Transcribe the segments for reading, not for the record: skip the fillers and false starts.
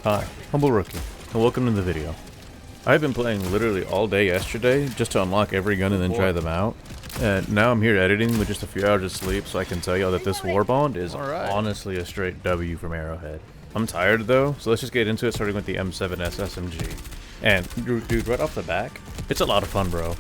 Hi, Humble Rookie, and welcome to the video. I've been playing literally all day yesterday just to unlock every gun and then try them out. And now I'm here editing with just a few hours of sleep, so I can tell y'all that this Warbond is honestly a straight W from Arrowhead. I'm tired though, so let's just get into it, starting with the M7S SMG. And dude, right off the back, it's a lot of fun, bro.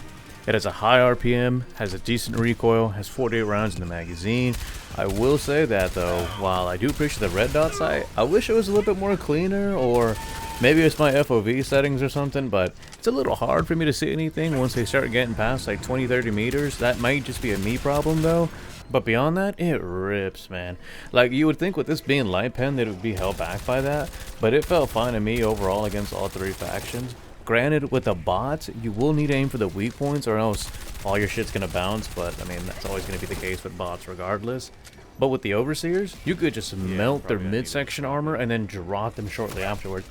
It has a high RPM, has a decent recoil, has 48 rounds in the magazine. I will say that though, while I do appreciate the red dot sight, I wish it was a little bit more cleaner, or maybe it's my FOV settings or something, but it's a little hard for me to see anything once they start getting past like 20-30 meters. That might just be a me problem though. But beyond that, it rips, man. Like, you would think with this being light pen that it would be held back by that, but it felt fine to me overall against all three factions. Granted, with the bots, you will need to aim for the weak points or else all your shit's gonna bounce, but I mean, that's always gonna be the case with bots regardless. But with the Overseers, you could just melt their midsection armor and then drop them shortly afterwards.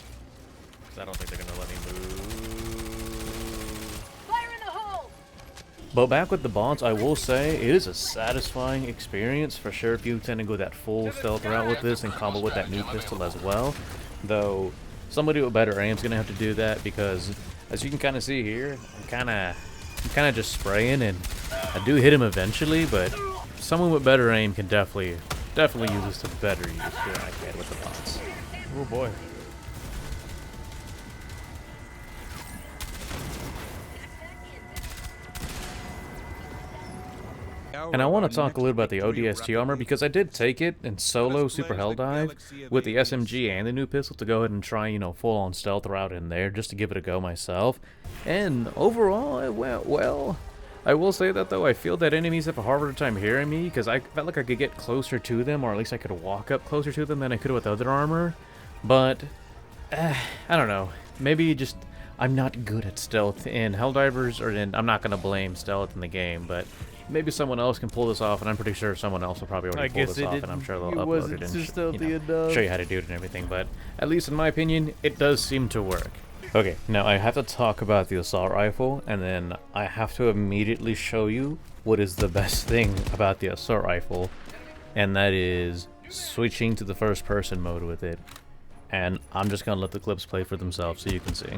I don't think they're gonna let me move. Fire in the hole! But back with the bots, I will say it is a satisfying experience for sure if you tend to go that full stealth route with this and combo with that new pistol as well. Though somebody with better aim is gonna have to do that because, as you can kind of see here, I'm kind of just spraying, and I do hit him eventually. But someone with better aim can definitely use this to better use than I can with the bots. Oh boy. And I want to talk a little about the ODST armor because I did take it in solo Super Helldive with the SMG and the new pistol to go ahead and try, you know, full-on stealth route in there just to give it a go myself. And overall, it went well. I will say that though, I feel that enemies have a harder time hearing me because I felt like I could get closer to them, or at least I could walk up closer to them than I could with other armor. But, I don't know. Maybe just I'm not good at stealth in Helldivers, or I'm not going to blame stealth in the game, but maybe someone else can pull this off, and I'm pretty sure someone else will probably already pull this off, and I'm sure they'll upload it and show you how to do it and everything. But at least in my opinion, it does seem to work. Okay, now I have to talk about the assault rifle, and then I have to immediately show you what is the best thing about the assault rifle, and that is switching to the first person mode with it. And I'm just gonna let the clips play for themselves so you can see.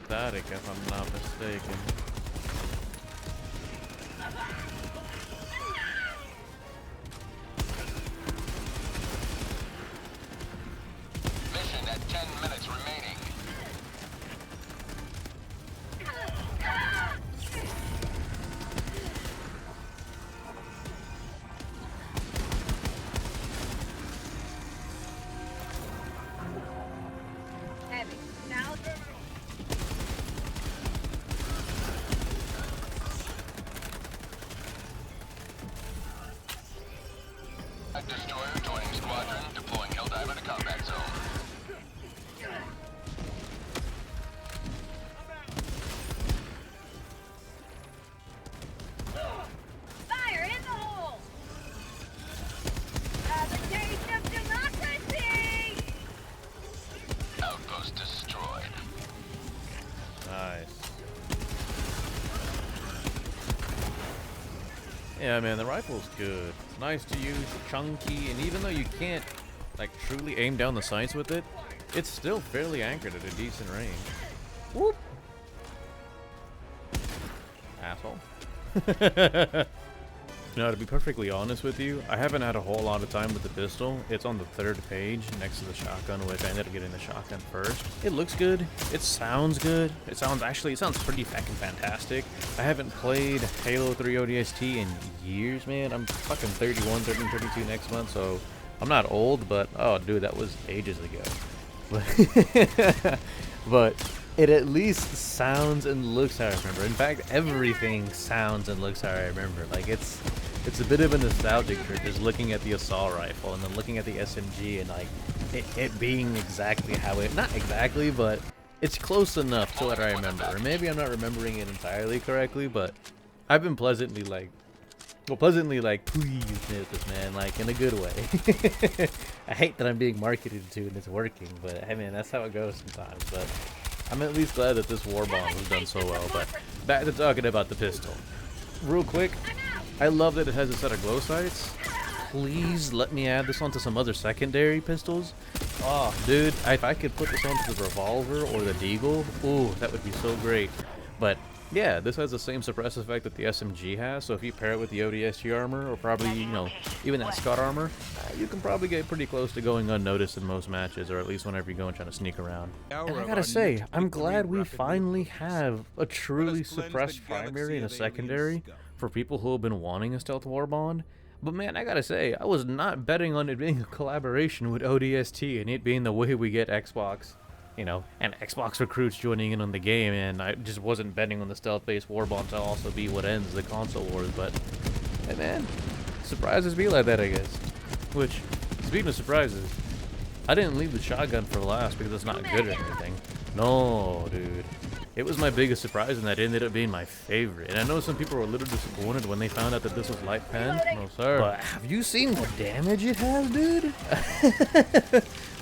Static, if I'm not mistaken. Mission at 10 minutes remaining. Heavy. Now A destroyer joining squadron, deploying Helldiver to combat zone. fire in the hole! The taste of democracy! Outpost destroyed. Nice. Yeah, man, the rifle's good. It's nice to use, chunky, and even though you can't, like, truly aim down the sights with it, it's still fairly anchored at a decent range. Whoop! Asshole. No, to be perfectly honest with you, I haven't had a whole lot of time with the pistol. It's on the third page next to the shotgun, which I ended up getting the shotgun first. It looks good. It sounds good. It sounds pretty fucking fantastic. I haven't played Halo 3 ODST in years, man. I'm fucking 31, 32 next month, so I'm not old, but oh, dude, that was ages ago. But it at least sounds and looks how I remember. In fact, everything sounds and looks how I remember. Like, it's a bit of a nostalgic trip just looking at the assault rifle and then looking at the SMG and like it being exactly how it, not exactly, but it's close enough to what I remember. Or maybe I'm not remembering it entirely correctly, but I've been pleasantly pleased with this, man, like in a good way. I hate that I'm being marketed to and it's working, but hey man, that's how it goes sometimes. But I'm at least glad that this Warbond has done so well. But back to talking about the pistol. Real quick, I love that it has a set of glow sights. Please let me add this onto some other secondary pistols, Oh, dude, if I could put this onto the revolver or the deagle, ooh, that would be so great. But yeah, this has the same suppress effect that the SMG has, so if you pair it with the ODST armor, or probably, you know, even that Scott armor, you can probably get pretty close to going unnoticed in most matches, or at least whenever you go and try to sneak around. And I gotta say, I'm glad we finally have a truly suppressed primary and a secondary for people who have been wanting a stealth warbond. But man, I gotta say, I was not betting on it being a collaboration with ODST and it being the way we get Xbox, you know, and Xbox recruits joining in on the game, and I just wasn't betting on the stealth-based warbond to also be what ends the console wars. But hey man, surprises be like that, I guess. Which, speaking of surprises, I didn't leave the shotgun for last because it's not good or anything. No, dude. It was my biggest surprise, and that ended up being my favorite. And I know some people were a little disappointed when they found out that this was light pen. No, sir. But have you seen the damage it has, dude?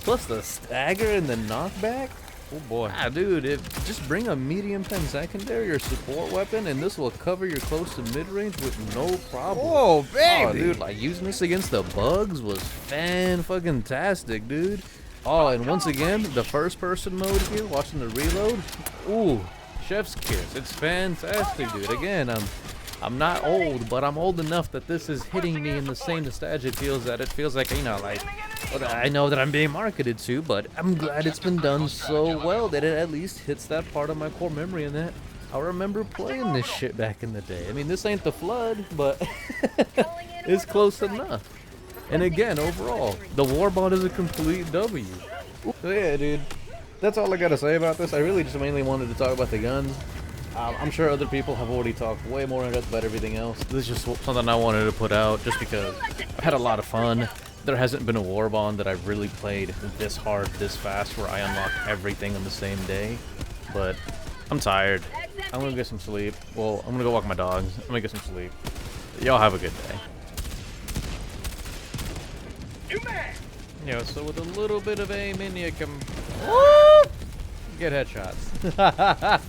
Plus the stagger and the knockback. Oh boy. Ah, dude, just bring a medium pen secondary or support weapon, and this will cover your close to mid-range with no problem. Oh, baby. Oh, dude, like using this against the bugs was fan-fucking-tastic, dude. Oh, and once again, the first-person mode here, watching the reload. Ooh, chef's kiss. It's fantastic, dude. Again, I'm not old, but I'm old enough that this is hitting me in the same nostalgia feels that it feels like, you know, like, well, I know that I'm being marketed to, but I'm glad it's been done so well that it at least hits that part of my core memory and that I remember playing this shit back in the day. I mean, this ain't the Flood, but it's close enough. And again, overall, the Warbond is a complete W. So yeah, dude, that's all I gotta say about this. I really just mainly wanted to talk about the guns. I'm sure other people have already talked way more in depth about everything else. This is just something I wanted to put out just because I had a lot of fun. There hasn't been a Warbond that I've really played this hard, this fast, where I unlock everything on the same day. But I'm tired. I'm gonna get some sleep. Well, I'm gonna go walk my dogs. I'm gonna get some sleep. Y'all have a good day. Yeah, so with a little bit of aiming, you can get headshots.